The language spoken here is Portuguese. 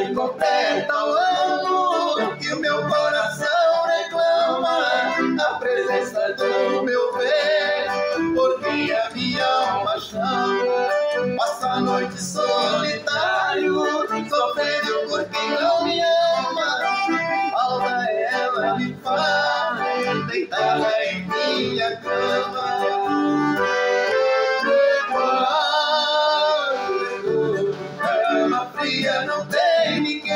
se completa o ano que o meu coração reclama a presença do meu bem, porque a minha alma chama. Passa a noite solitário, sofrendo por quem não me ama. Falta ela me faz, deitada em minha cama. Cama fria, não tem ninguém.